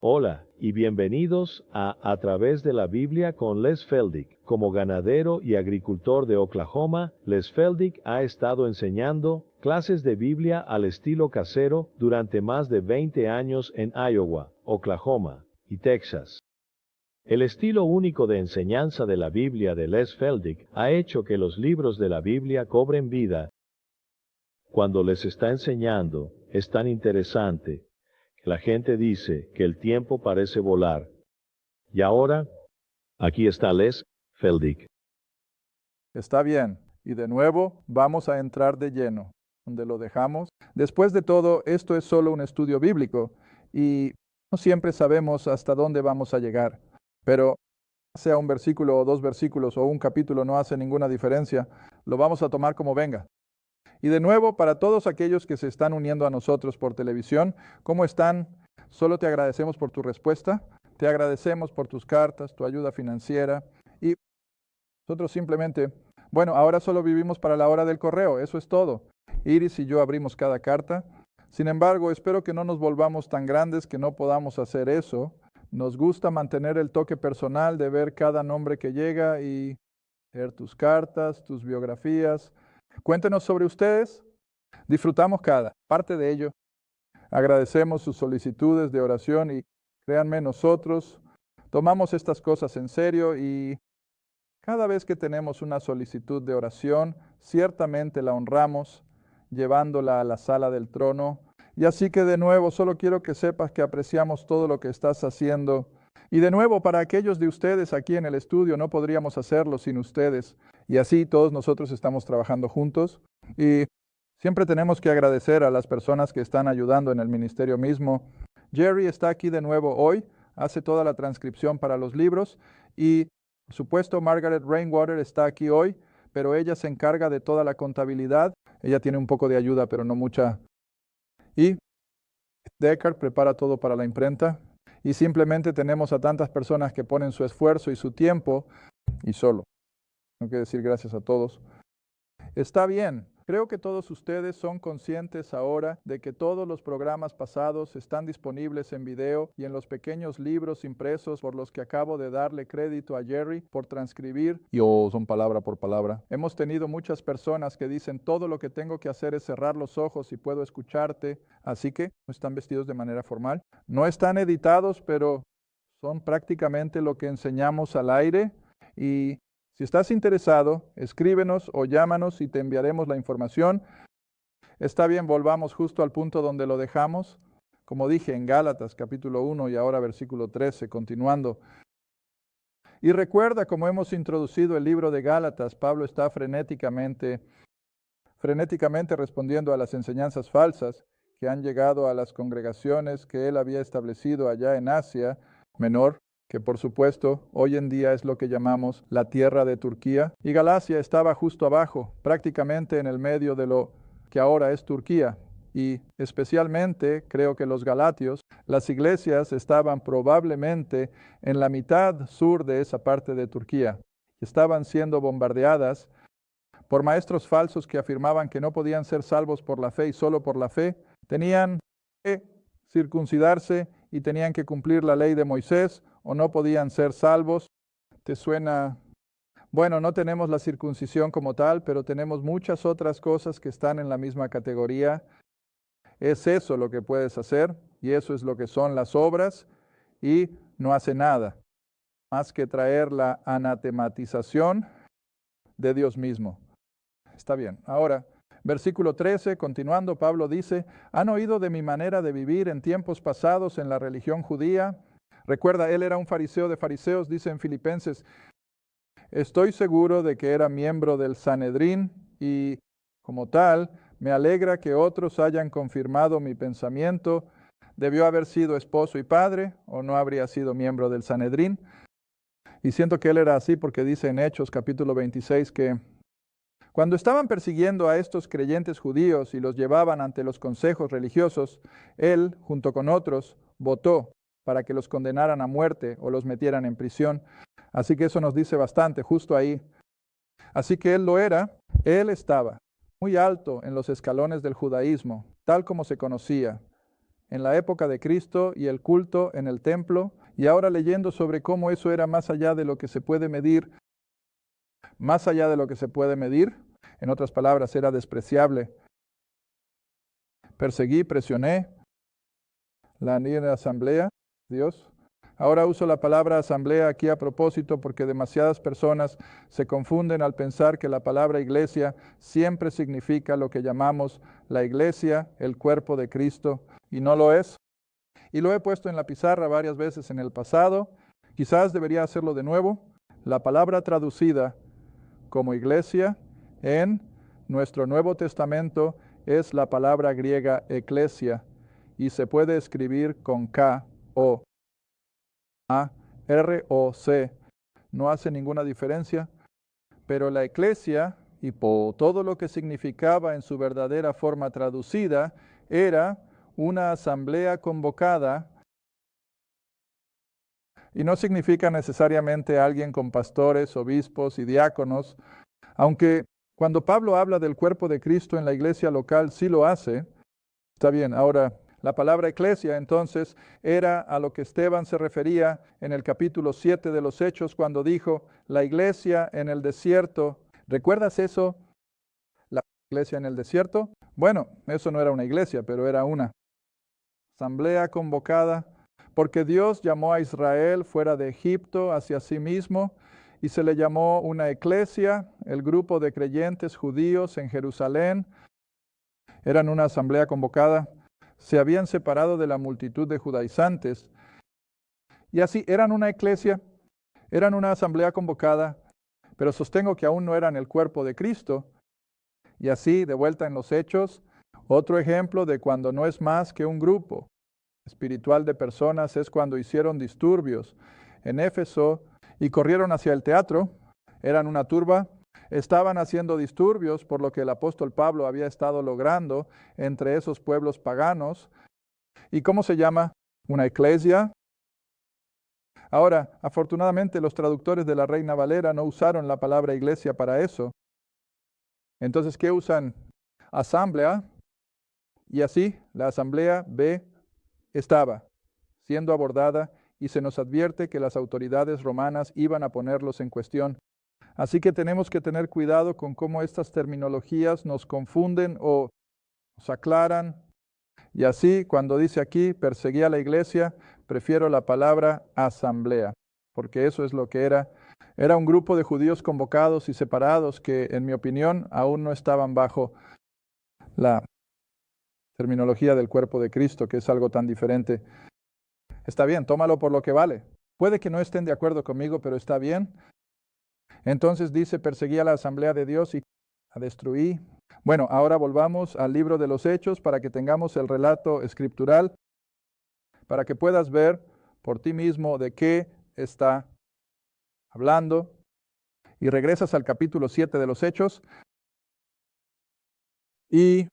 Hola y bienvenidos a través de la Biblia con Les Feldick. Como ganadero y agricultor de Oklahoma, Les Feldick ha estado enseñando clases de Biblia al estilo casero durante más de 20 años en Iowa, Oklahoma y Texas. El estilo único de enseñanza de la Biblia de Les Feldick ha hecho que los libros de la Biblia cobren vida. Cuando les está enseñando, es tan interesante. La gente dice que el tiempo parece volar. Y ahora, aquí está Les Feldick. Está bien. Y de nuevo vamos a entrar de lleno, donde lo dejamos. Después de todo, esto es solo un estudio bíblico y no siempre sabemos hasta dónde vamos a llegar. Pero sea un versículo o dos versículos o un capítulo, no hace ninguna diferencia. Lo vamos a tomar como venga. Y de nuevo, para todos aquellos que se están uniendo a nosotros por televisión, ¿cómo están? Solo te agradecemos por tu respuesta, te agradecemos por tus cartas, tu ayuda financiera y nosotros simplemente, bueno, ahora solo vivimos para la hora del correo, eso es todo. Iris y yo abrimos cada carta. Sin embargo, espero que no nos volvamos tan grandes que no podamos hacer eso. Nos gusta mantener el toque personal de ver cada nombre que llega y leer tus cartas, tus biografías. Cuéntenos sobre ustedes. Disfrutamos cada parte de ello. Agradecemos sus solicitudes de oración y créanme, nosotros tomamos estas cosas en serio y cada vez que tenemos una solicitud de oración, ciertamente la honramos llevándola a la sala del trono. Y así que de nuevo, solo quiero que sepas que apreciamos todo lo que estás haciendo. Y de nuevo, para aquellos de ustedes aquí en el estudio, no podríamos hacerlo sin ustedes. Y así todos nosotros estamos trabajando juntos. Y siempre tenemos que agradecer a las personas que están ayudando en el ministerio mismo. Jerry está aquí de nuevo hoy, hace toda la transcripción para los libros. Y por supuesto, Margaret Rainwater está aquí hoy, pero ella se encarga de toda la contabilidad. Ella tiene un poco de ayuda, pero no mucha. Y Deckard prepara todo para la imprenta. Y simplemente tenemos a tantas personas que ponen su esfuerzo y su tiempo, y solo. Tengo que decir gracias a todos. Está bien. Creo que todos ustedes son conscientes ahora de que todos los programas pasados están disponibles en video y en los pequeños libros impresos por los que acabo de darle crédito a Jerry por transcribir. Y son palabra por palabra. Hemos tenido muchas personas que dicen todo lo que tengo que hacer es cerrar los ojos y puedo escucharte. Así que no están vestidos de manera formal. No están editados, pero son prácticamente lo que enseñamos al aire. Y si estás interesado, escríbenos o llámanos y te enviaremos la información. Está bien, volvamos justo al punto donde lo dejamos. Como dije en Gálatas capítulo 1 y ahora versículo 13, continuando. Y recuerda, como hemos introducido el libro de Gálatas, Pablo está frenéticamente respondiendo a las enseñanzas falsas que han llegado a las congregaciones que él había establecido allá en Asia Menor, que por supuesto hoy en día es lo que llamamos la tierra de Turquía, y Galacia estaba justo abajo, prácticamente en el medio de lo que ahora es Turquía, y especialmente creo que los galatios, las iglesias estaban probablemente en la mitad sur de esa parte de Turquía, estaban siendo bombardeadas por maestros falsos que afirmaban que no podían ser salvos por la fe y solo por la fe, tenían que circuncidarse y tenían que cumplir la ley de Moisés, o no podían ser salvos. ¿Te suena? Bueno, no tenemos la circuncisión como tal, pero tenemos muchas otras cosas que están en la misma categoría. Es eso lo que puedes hacer, y eso es lo que son las obras, y no hace nada más que traer la anatematización de Dios mismo. Está bien. Ahora, versículo 13, continuando, Pablo dice, ¿han oído de mi manera de vivir en tiempos pasados en la religión judía? Recuerda, él era un fariseo de fariseos, dice en Filipenses, estoy seguro de que era miembro del Sanedrín y, como tal, me alegra que otros hayan confirmado mi pensamiento. Debió haber sido esposo y padre, o no habría sido miembro del Sanedrín. Y siento que él era así porque dice en Hechos capítulo 26 que cuando estaban persiguiendo a estos creyentes judíos y los llevaban ante los consejos religiosos, él, junto con otros, votó para que los condenaran a muerte o los metieran en prisión. Así que eso nos dice bastante justo ahí. Así que él lo era, él estaba muy alto en los escalones del judaísmo, tal como se conocía. en la época de Cristo y el culto en el templo, y ahora leyendo sobre cómo eso era más allá de lo que se puede medir, más allá de lo que se puede medir, en otras palabras, era despreciable. Perseguí, presioné la asamblea, Dios. Ahora uso la palabra asamblea aquí a propósito porque demasiadas personas se confunden al pensar que la palabra iglesia siempre significa lo que llamamos la iglesia, el cuerpo de Cristo, y no lo es. Y lo he puesto en la pizarra varias veces en el pasado, quizás debería hacerlo de nuevo. La palabra traducida como iglesia en nuestro Nuevo Testamento es la palabra griega eclesia y se puede escribir con K o A, R o C. No hace ninguna diferencia, pero la eclesia y por todo lo que significaba en su verdadera forma traducida era una asamblea convocada y no significa necesariamente alguien con pastores, obispos y diáconos, aunque cuando Pablo habla del cuerpo de Cristo en la iglesia local sí lo hace. Está bien, ahora la palabra eclesia entonces era a lo que Esteban se refería en el capítulo 7 de los Hechos cuando dijo, la iglesia en el desierto. ¿Recuerdas eso? La iglesia en el desierto. Bueno, eso no era una iglesia, pero era una asamblea convocada, porque Dios llamó a Israel fuera de Egipto hacia sí mismo, y se le llamó una eclesia, el grupo de creyentes judíos en Jerusalén. Eran una asamblea convocada, se habían separado de la multitud de judaizantes, y así eran una eclesia, eran una asamblea convocada, pero sostengo que aún no eran el cuerpo de Cristo. Y así, de vuelta en los Hechos, otro ejemplo de cuando no es más que un grupo espiritual de personas es cuando hicieron disturbios en Éfeso y corrieron hacia el teatro. Eran una turba, estaban haciendo disturbios por lo que el apóstol Pablo había estado logrando entre esos pueblos paganos. ¿Y cómo se llama? Una eclesia. Ahora, afortunadamente los traductores de la Reina Valera no usaron la palabra iglesia para eso. Entonces, ¿qué usan? Asamblea. Y así, la asamblea estaba siendo abordada y se nos advierte que las autoridades romanas iban a ponerlos en cuestión. Así que tenemos que tener cuidado con cómo estas terminologías nos confunden o nos aclaran. Y así, cuando dice aquí, perseguía a la iglesia, prefiero la palabra asamblea, porque eso es lo que era. Era un grupo de judíos convocados y separados que, en mi opinión, aún no estaban bajo la terminología del cuerpo de Cristo, que es algo tan diferente. Está bien, tómalo por lo que vale. Puede que no estén de acuerdo conmigo, pero está bien. Entonces dice, perseguía la asamblea de Dios y la destruí. Bueno, ahora volvamos al libro de los Hechos para que tengamos el relato escritural, para que puedas ver por ti mismo de qué está hablando. Y regresas al capítulo 7 de los Hechos. Y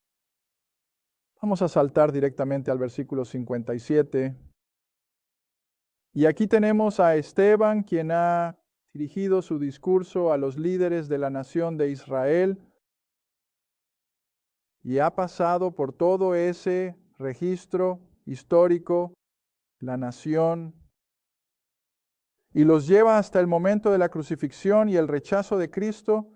vamos a saltar directamente al versículo 57. Y aquí tenemos a Esteban, quien ha dirigido su discurso a los líderes de la nación de Israel y ha pasado por todo ese registro histórico, la nación, y los lleva hasta el momento de la crucifixión y el rechazo de Cristo,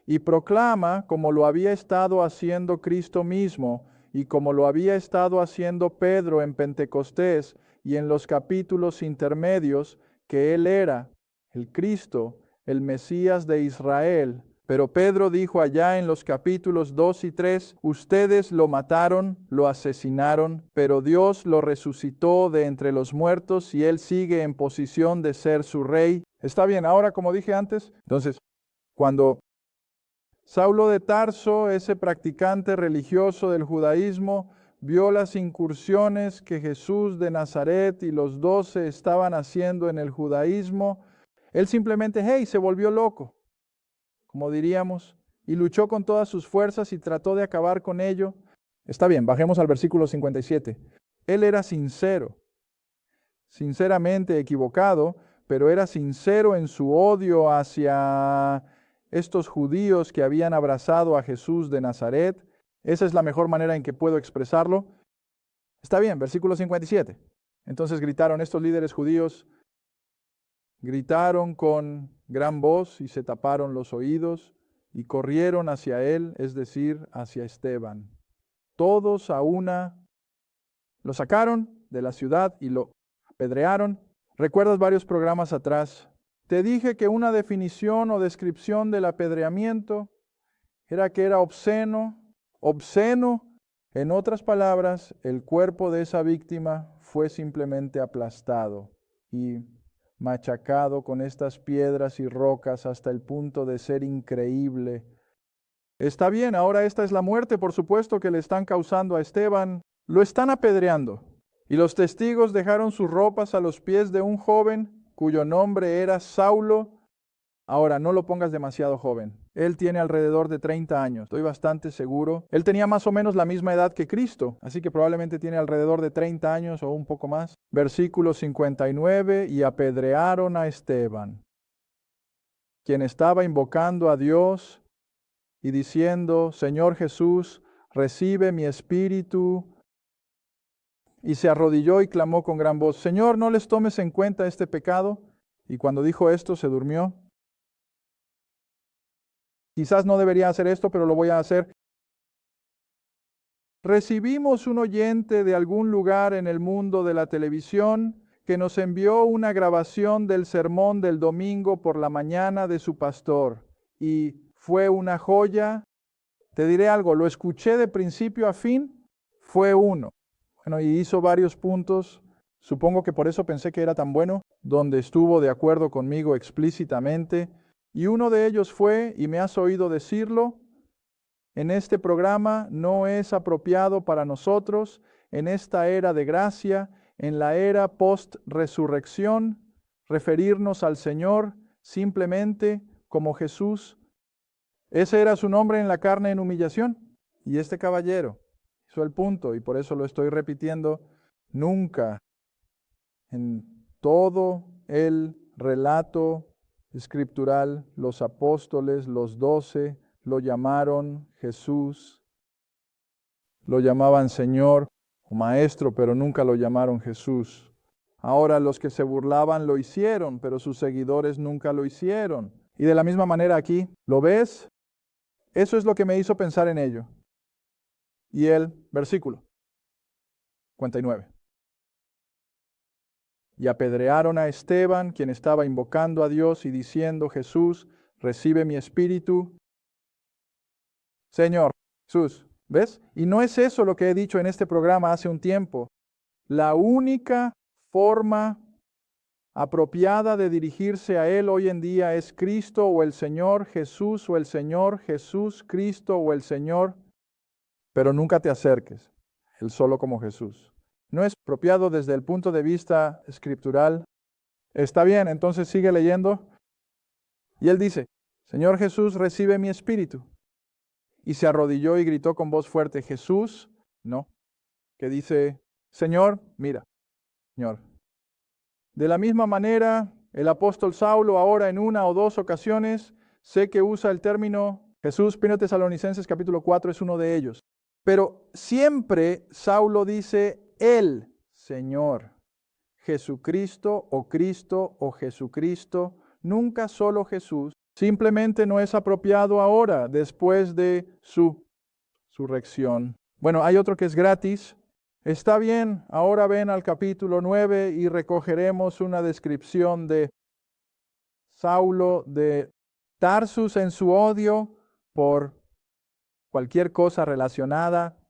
y proclama, como lo había estado haciendo Cristo mismo, y como lo había estado haciendo Pedro en Pentecostés y en los capítulos intermedios, que Él era el Cristo, el Mesías de Israel. Pero Pedro dijo allá en los capítulos 2 y 3, ustedes lo mataron, lo asesinaron, pero Dios lo resucitó de entre los muertos y Él sigue en posición de ser su rey. Está bien, ahora como dije antes, entonces, cuando Saulo de Tarso, ese practicante religioso del judaísmo, vio las incursiones que Jesús de Nazaret y los 12 estaban haciendo en el judaísmo, él simplemente, se volvió loco, como diríamos, y luchó con todas sus fuerzas y trató de acabar con ello. Está bien, bajemos al versículo 57. Él era sincero, sinceramente equivocado, pero era sincero en su odio hacia estos judíos que habían abrazado a Jesús de Nazaret. Esa es la mejor manera en que puedo expresarlo. Está bien, versículo 57. Entonces gritaron estos líderes judíos, gritaron con gran voz y se taparon los oídos y corrieron hacia él, es decir, hacia Esteban. Todos a una lo sacaron de la ciudad y lo apedrearon. ¿Recuerdas varios programas atrás? Te dije que una definición o descripción del apedreamiento era que era obsceno. Obsceno, en otras palabras, el cuerpo de esa víctima fue simplemente aplastado y machacado con estas piedras y rocas hasta el punto de ser increíble. Está bien, ahora esta es la muerte, por supuesto, que le están causando a Esteban. Lo están apedreando. Y los testigos dejaron sus ropas a los pies de un joven cuyo nombre era Saulo. Ahora, no lo pongas demasiado joven. Él tiene alrededor de 30 años, estoy bastante seguro. Él tenía más o menos la misma edad que Cristo, así que probablemente tiene alrededor de 30 años o un poco más. Versículo 59, y apedrearon a Esteban, quien estaba invocando a Dios y diciendo, Señor Jesús, recibe mi espíritu. Y se arrodilló y clamó con gran voz, Señor, no les tomes en cuenta este pecado. Y cuando dijo esto, se durmió. Quizás no debería hacer esto, pero lo voy a hacer. Recibimos un oyente de algún lugar en el mundo de la televisión que nos envió una grabación del sermón del domingo por la mañana de su pastor. Y fue una joya. Te diré algo, lo escuché de principio a fin, fue uno. Bueno, y hizo varios puntos, supongo que por eso pensé que era tan bueno, donde estuvo de acuerdo conmigo explícitamente. Y uno de ellos fue, y me has oído decirlo, en este programa no es apropiado para nosotros, en esta era de gracia, en la era post-resurrección, referirnos al Señor simplemente como Jesús. Ese era su nombre en la carne en humillación. Y este caballero hizo el punto, y por eso lo estoy repitiendo, nunca en todo el relato escritural, los apóstoles, los 12, lo llamaron Jesús, lo llamaban Señor o Maestro, pero nunca lo llamaron Jesús. Ahora los que se burlaban lo hicieron, pero sus seguidores nunca lo hicieron. Y de la misma manera aquí, ¿lo ves? Eso es lo que me hizo pensar en ello. Y el versículo 59. Y apedrearon a Esteban, quien estaba invocando a Dios y diciendo, Jesús, recibe mi espíritu. Señor, Jesús, ¿ves? Y no es eso lo que he dicho en este programa hace un tiempo. La única forma apropiada de dirigirse a Él hoy en día es Cristo o el Señor, Jesús o el Señor, Jesús, Cristo o el Señor. Pero nunca te acerques, Él solo como Jesús. No es apropiado desde el punto de vista escritural. Está bien, entonces sigue leyendo. Y él dice, Señor Jesús, recibe mi espíritu. Y se arrodilló y gritó con voz fuerte, Jesús, no. Que dice, Señor, mira, Señor. De la misma manera, el apóstol Saulo ahora en una o dos ocasiones, sé que usa el término Jesús, 1 Tesalonicenses capítulo 4 es uno de ellos. Pero siempre Saulo dice el Señor, Jesucristo o Jesucristo, nunca solo Jesús. Simplemente no es apropiado ahora, después de su resurrección. Bueno, hay otro que es gratis. Está bien, ahora ven al capítulo 9 y recogeremos una descripción de Saulo de Tarsus en su odio por cualquier cosa relacionada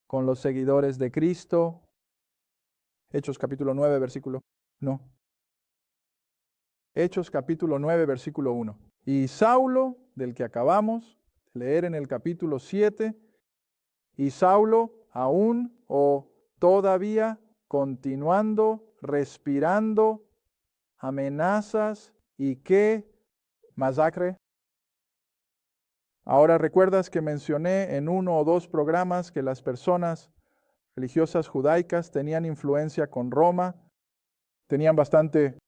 con los seguidores de Cristo. Hechos capítulo 9, versículo 1. Y Saulo, del que acabamos de leer en el capítulo 7, y Saulo aún o todavía continuando, respirando amenazas y qué masacre. Ahora recuerdas que mencioné en uno o dos programas que las personas religiosas judaicas tenían influencia con Roma, tenían bastante,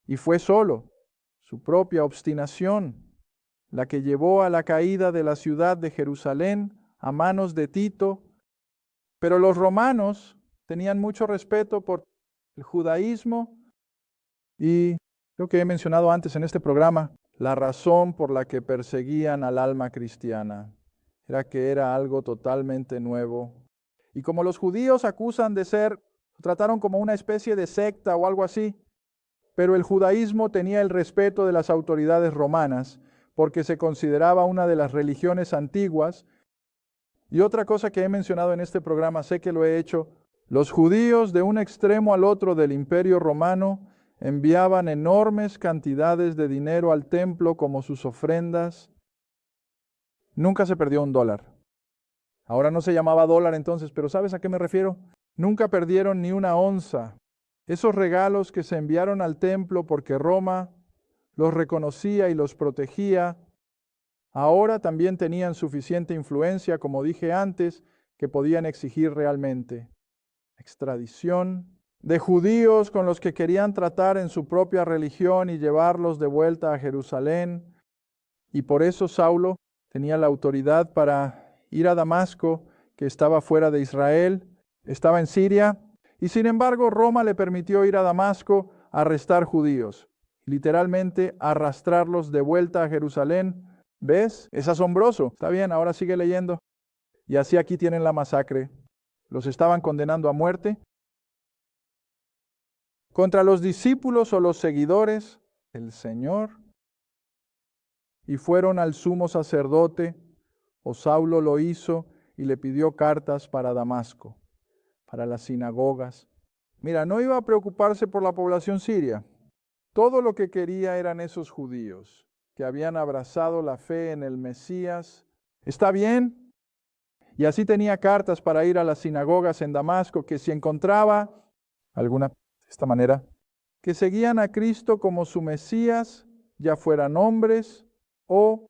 y fue solo su propia obstinación la que llevó a la caída de la ciudad de Jerusalén a manos de Tito. Pero los romanos tenían mucho respeto por el judaísmo y lo que he mencionado antes en este programa, la razón por la que perseguían al alma cristiana era que era algo totalmente nuevo. Y como los judíos acusan de ser, lo trataron como una especie de secta o algo así, pero el judaísmo tenía el respeto de las autoridades romanas porque se consideraba una de las religiones antiguas. Y otra cosa que he mencionado en este programa, sé que lo he hecho, los judíos de un extremo al otro del imperio romano enviaban enormes cantidades de dinero al templo como sus ofrendas. Nunca se perdió $1. Ahora no se llamaba dólar entonces, pero ¿sabes a qué me refiero? Nunca perdieron ni una onza. Esos regalos que se enviaron al templo porque Roma los reconocía y los protegía, ahora también tenían suficiente influencia, como dije antes, que podían exigir realmente extradición de judíos con los que querían tratar en su propia religión y llevarlos de vuelta a Jerusalén. Y por eso Saulo tenía la autoridad para ir a Damasco, que estaba fuera de Israel, estaba en Siria, y sin embargo Roma le permitió ir a Damasco a arrestar judíos, literalmente arrastrarlos de vuelta a Jerusalén. ¿Ves? Es asombroso. Está bien, ahora sigue leyendo. Y así aquí tienen la masacre. Los estaban condenando a muerte. Contra los discípulos o los seguidores, el Señor. Y fueron al sumo sacerdote, o Saulo lo hizo, y le pidió cartas para Damasco, para las sinagogas. Mira, no iba a preocuparse por la población siria. Todo lo que quería eran esos judíos que habían abrazado la fe en el Mesías. ¿Está bien? Y así tenía cartas para ir a las sinagogas en Damasco, que si encontraba alguna, de esta manera, que seguían a Cristo como su Mesías, ya fueran hombres o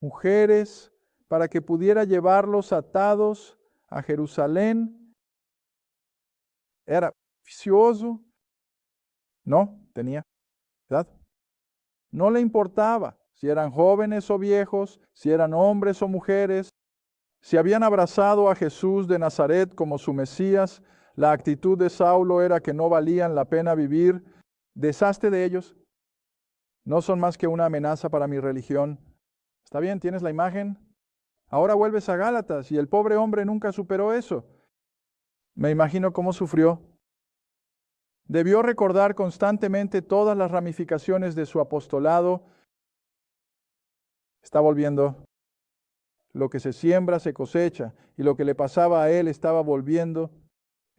mujeres, para que pudiera llevarlos atados a Jerusalén. Era vicioso, no tenía edad. No le importaba si eran jóvenes o viejos, si eran hombres o mujeres, si habían abrazado a Jesús de Nazaret como su Mesías. La actitud de Saulo era que no valían la pena vivir. Deshazte de ellos. No son más que una amenaza para mi religión. ¿Está bien? ¿Tienes la imagen? Ahora vuelves a Gálatas y el pobre hombre nunca superó eso. Me imagino cómo sufrió. Debió recordar constantemente todas las ramificaciones de su apostolado. Está volviendo. Lo que se siembra se cosecha, y lo que le pasaba a él estaba volviendo.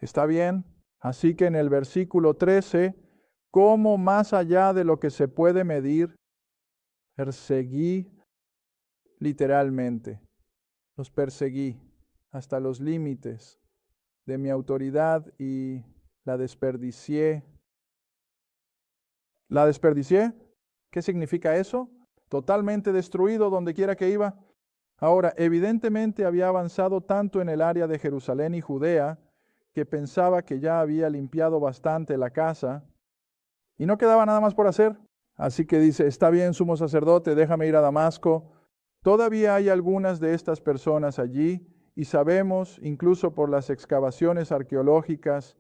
¿Está bien? Así que en el versículo 13, ¿cómo más allá de lo que se puede medir? Perseguí literalmente. Los perseguí hasta los límites de mi autoridad y la desperdicié. ¿La desperdicié? ¿Qué significa eso? Totalmente destruido donde quiera que iba. Ahora, evidentemente había avanzado tanto en el área de Jerusalén y Judea que pensaba que ya había limpiado bastante la casa y no quedaba nada más por hacer. Así que dice, está bien, sumo sacerdote, déjame ir a Damasco. Todavía hay algunas de estas personas allí y sabemos, incluso por las excavaciones arqueológicas,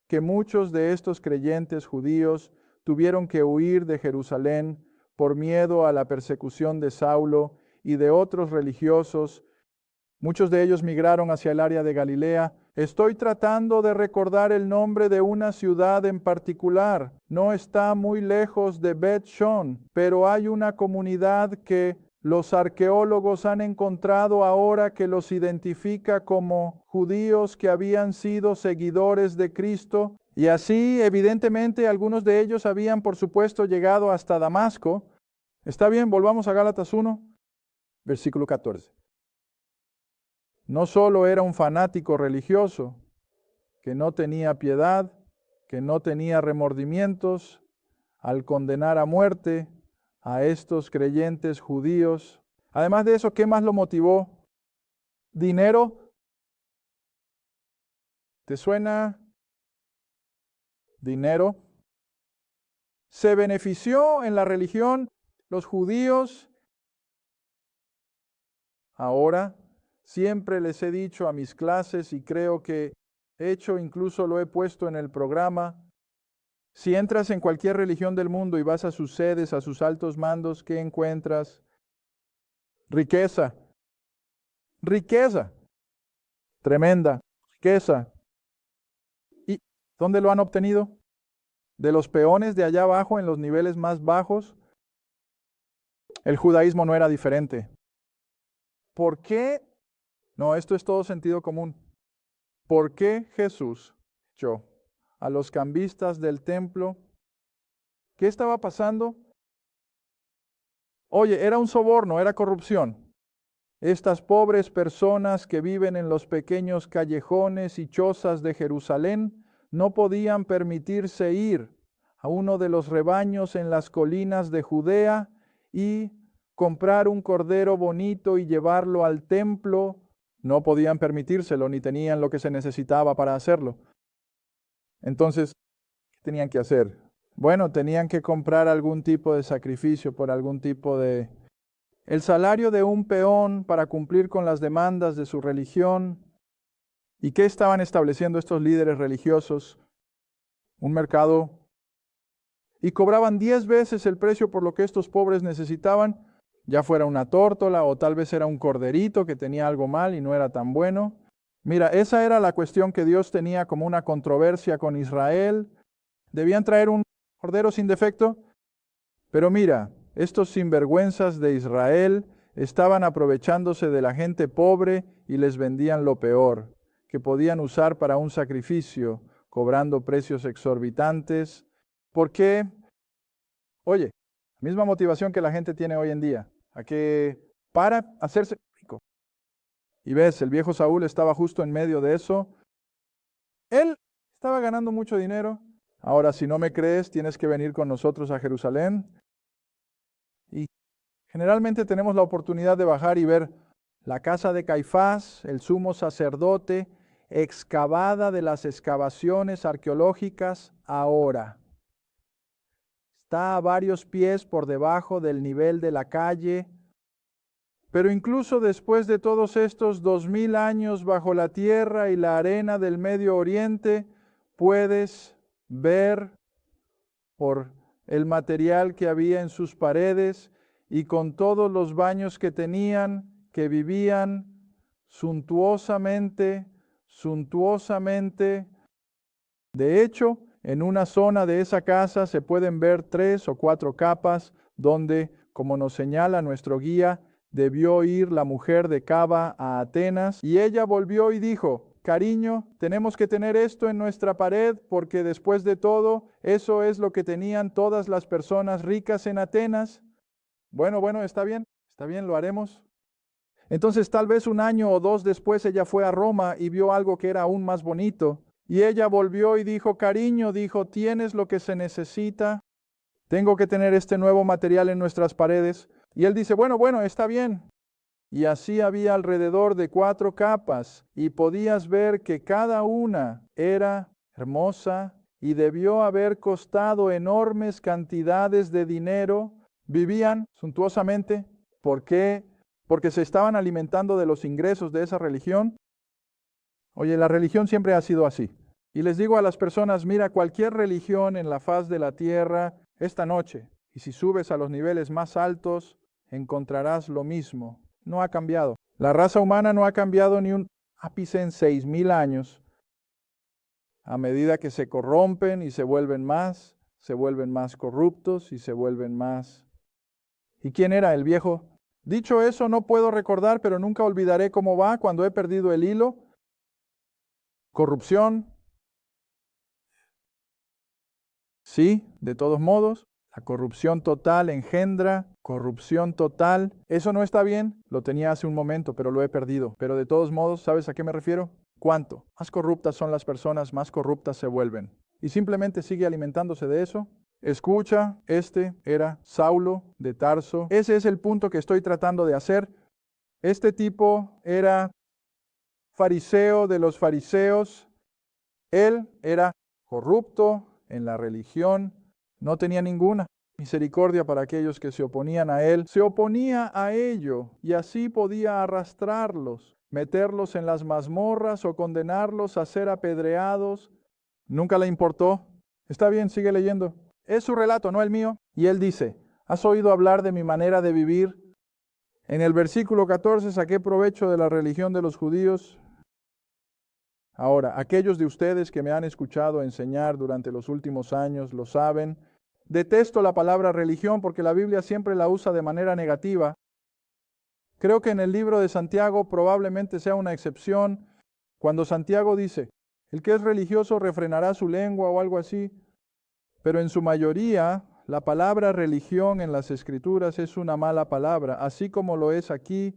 que muchos de estos creyentes judíos tuvieron que huir de Jerusalén por miedo a la persecución de Saulo y de otros religiosos. Muchos de ellos migraron hacia el área de Galilea. Estoy tratando de recordar el nombre de una ciudad en particular. No está muy lejos de Bet-Shon, pero hay una comunidad que los arqueólogos han encontrado ahora que los identifica como judíos que habían sido seguidores de Cristo. Y así, evidentemente, algunos de ellos habían, por supuesto, llegado hasta Damasco. Está bien, volvamos a Gálatas 1. Versículo 14. No solo era un fanático religioso, que no tenía piedad, que no tenía remordimientos al condenar a muerte a estos creyentes judíos. Además de eso, ¿qué más lo motivó? ¿Dinero? ¿Te suena? ¿Dinero? ¿Se benefició en la religión los judíos? Ahora, siempre les he dicho a mis clases y creo que hecho, incluso lo he puesto en el programa. Si entras en cualquier religión del mundo y vas a sus sedes, a sus altos mandos, ¿qué encuentras? Riqueza. Riqueza. Tremenda. Riqueza. ¿Y dónde lo han obtenido? De los peones de allá abajo, en los niveles más bajos. El judaísmo no era diferente. ¿Por qué? No, esto es todo sentido común. ¿Por qué Jesús echó a los cambistas del templo? ¿Qué estaba pasando? Oye, era un soborno, era corrupción. Estas pobres personas que viven en los pequeños callejones y chozas de Jerusalén no podían permitirse ir a uno de los rebaños en las colinas de Judea y comprar un cordero bonito y llevarlo al templo. No podían permitírselo ni tenían lo que se necesitaba para hacerlo. Entonces, ¿qué tenían que hacer? Bueno, tenían que comprar algún tipo de sacrificio por algún tipo de... El salario de un peón para cumplir con las demandas de su religión. ¿Y qué estaban estableciendo estos líderes religiosos? Un mercado. Y cobraban 10 veces el precio por lo que estos pobres necesitaban, ya fuera una tórtola o tal vez era un corderito que tenía algo mal y no era tan bueno. Mira, esa era la cuestión que Dios tenía como una controversia con Israel. Debían traer un cordero sin defecto. Pero mira, estos sinvergüenzas de Israel estaban aprovechándose de la gente pobre y les vendían lo peor, que podían usar para un sacrificio, cobrando precios exorbitantes. ¿Por qué? Oye, misma motivación que la gente tiene hoy en día, a que para hacerse rico. Y ves, el viejo Saúl estaba justo en medio de eso. Él estaba ganando mucho dinero. Ahora, si no me crees, tienes que venir con nosotros a Jerusalén. Y generalmente tenemos la oportunidad de bajar y ver la casa de Caifás, el sumo sacerdote, excavada de las excavaciones arqueológicas ahora. Está a varios pies por debajo del nivel de la calle. Pero incluso después de todos estos 2000 años bajo la tierra y la arena del Medio Oriente, puedes ver por el material que había en sus paredes y con todos los baños que tenían, que vivían suntuosamente. De hecho, en una zona de esa casa se pueden ver 3 o 4 capas donde, como nos señala nuestro guía, debió ir la mujer de Caba a Atenas y ella volvió y dijo: cariño, tenemos que tener esto en nuestra pared porque después de todo, eso es lo que tenían todas las personas ricas en Atenas. Bueno, está bien, lo haremos. Entonces tal vez 1 año o 2 después ella fue a Roma y vio algo que era aún más bonito. Y ella volvió y dijo: cariño, dijo, tienes lo que se necesita. Tengo que tener este nuevo material en nuestras paredes. Y él dice: bueno, está bien. Y así había alrededor de 4 capas y podías ver que cada una era hermosa y debió haber costado enormes cantidades de dinero. Vivían suntuosamente. ¿Por qué? Porque se estaban alimentando de los ingresos de esa religión. Oye, la religión siempre ha sido así. Y les digo a las personas: mira, cualquier religión en la faz de la tierra esta noche, y si subes a los niveles más altos, encontrarás lo mismo. No ha cambiado. La raza humana no ha cambiado ni un ápice en 6000 años. A medida que se corrompen y se vuelven más corruptos y se vuelven más. ¿Y quién era el viejo? Dicho eso, no puedo recordar, pero nunca olvidaré cómo va cuando he perdido el hilo. Corrupción. Sí, de todos modos, la corrupción total engendra corrupción total. Eso no está bien, lo tenía hace un momento, pero lo he perdido. Pero de todos modos, ¿sabes a qué me refiero? ¿Cuánto? Más corruptas son las personas, más corruptas se vuelven. Y simplemente sigue alimentándose de eso. Escucha, este era Saulo de Tarso. Ese es el punto que estoy tratando de hacer. Este tipo era fariseo de los fariseos. Él era corrupto en la religión, no tenía ninguna misericordia para aquellos que se oponían a él. Se oponía a ello y así podía arrastrarlos. meterlos en las mazmorras o condenarlos a ser apedreados. Nunca le importó. Está bien, sigue leyendo. Es su relato, no el mío. Y él dice, ¿has oído hablar de mi manera de vivir? En el versículo 14, saqué provecho de la religión de los judíos. Ahora, aquellos de ustedes que me han escuchado enseñar durante los últimos años lo saben. Detesto la palabra religión porque la Biblia siempre la usa de manera negativa. Creo que en el libro de Santiago probablemente sea una excepción. Cuando Santiago dice, el que es religioso refrenará su lengua o algo así. Pero en su mayoría, la palabra religión en las Escrituras es una mala palabra, así como lo es aquí.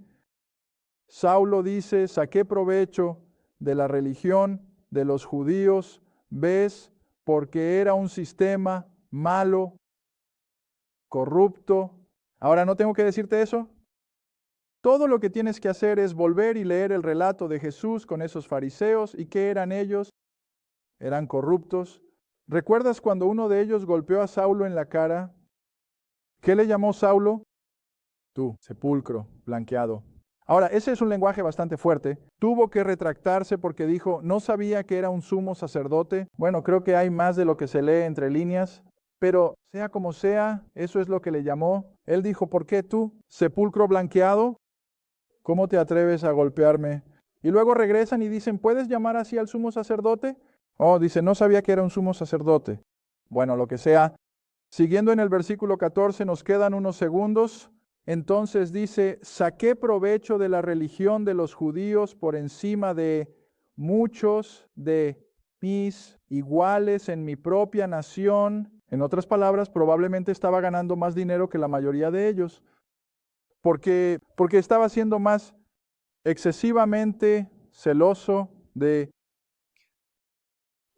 Saulo dice, saqué provecho de la religión de los judíos, ¿ves? Porque era un sistema malo, corrupto. Ahora, ¿no tengo que decirte eso? Todo lo que tienes que hacer es volver y leer el relato de Jesús con esos fariseos. ¿Y qué eran ellos? Eran corruptos. ¿Recuerdas cuando uno de ellos golpeó a Saulo en la cara? ¿Qué le llamó Saulo? Tú, sepulcro, blanqueado. Ahora, ese es un lenguaje bastante fuerte. Tuvo que retractarse porque dijo, no sabía que era un sumo sacerdote. Bueno, creo que hay más de lo que se lee entre líneas, pero sea como sea, eso es lo que le llamó. Él dijo, ¿por qué tú, sepulcro blanqueado? ¿Cómo te atreves a golpearme? Y luego regresan y dicen, ¿puedes llamar así al sumo sacerdote? Oh, dice, no sabía que era un sumo sacerdote. Bueno, lo que sea. Siguiendo en el versículo 14, nos quedan unos segundos. Entonces dice, saqué provecho de la religión de los judíos por encima de muchos de mis iguales en mi propia nación. En otras palabras, probablemente estaba ganando más dinero que la mayoría de ellos. Porque estaba siendo más excesivamente celoso de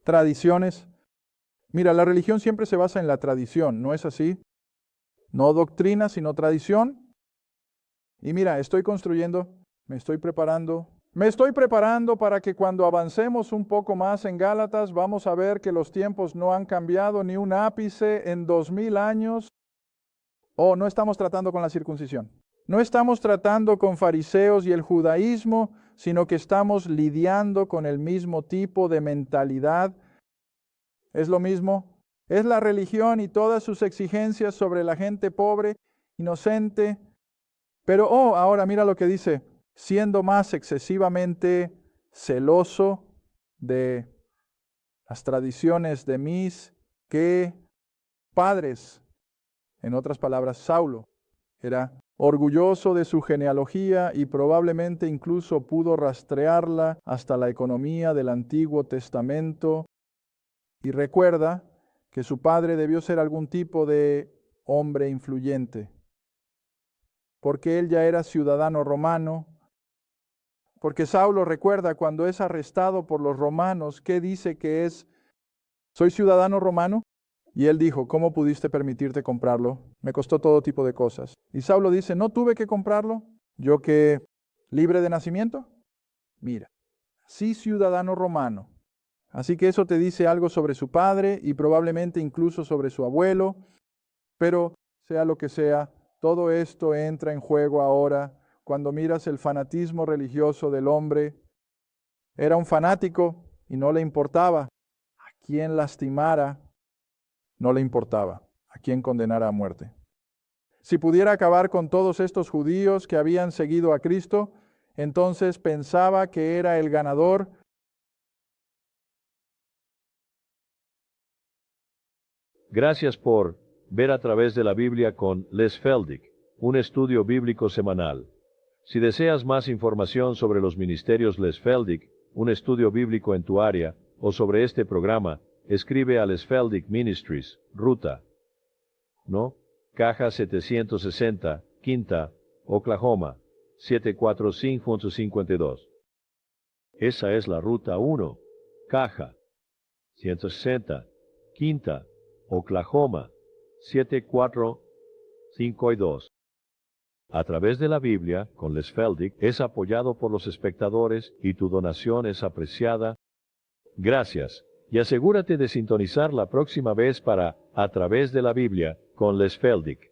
tradiciones. Mira, la religión siempre se basa en la tradición, ¿no es así? No doctrina, sino tradición. Y mira, estoy construyendo, me estoy preparando para que cuando avancemos un poco más en Gálatas, vamos a ver que los tiempos no han cambiado ni un ápice en 2000 años. Oh, no estamos tratando con la circuncisión. No estamos tratando con fariseos y el judaísmo, sino que estamos lidiando con el mismo tipo de mentalidad. Es lo mismo. Es la religión y todas sus exigencias sobre la gente pobre, inocente. Pero, ahora mira lo que dice, siendo más excesivamente celoso de las tradiciones de mis que padres. En otras palabras, Saulo era orgulloso de su genealogía y probablemente incluso pudo rastrearla hasta la economía del Antiguo Testamento. Y recuerda que su padre debió ser algún tipo de hombre influyente, porque él ya era ciudadano romano. Porque Saulo, recuerda, cuando es arrestado por los romanos, ¿qué dice que es? ¿Soy ciudadano romano? Y él dijo, ¿cómo pudiste permitirte comprarlo? Me costó todo tipo de cosas. Y Saulo dice, ¿no tuve que comprarlo? ¿Yo que libre de nacimiento? Mira, sí, ciudadano romano. Así que eso te dice algo sobre su padre y probablemente incluso sobre su abuelo. Pero sea lo que sea, todo esto entra en juego ahora cuando miras el fanatismo religioso del hombre. Era un fanático y no le importaba a quién lastimara. No le importaba a quién condenara a muerte. Si pudiera acabar con todos estos judíos que habían seguido a Cristo, entonces pensaba que era el ganador. Gracias por ver a través de la Biblia con Les Feldick, un estudio bíblico semanal. Si deseas más información sobre los ministerios Les Feldick, un estudio bíblico en tu área, o sobre este programa, escribe a Les Feldick Ministries, Ruta ¿no? Caja 760, Quinta, Oklahoma, 74552. Esa es la Ruta 1, Caja 160, Quinta, Oklahoma, 74552. A través de la Biblia, con Les Feldick, es apoyado por los espectadores y tu donación es apreciada. Gracias, y asegúrate de sintonizar la próxima vez para A través de la Biblia, con Les Feldick.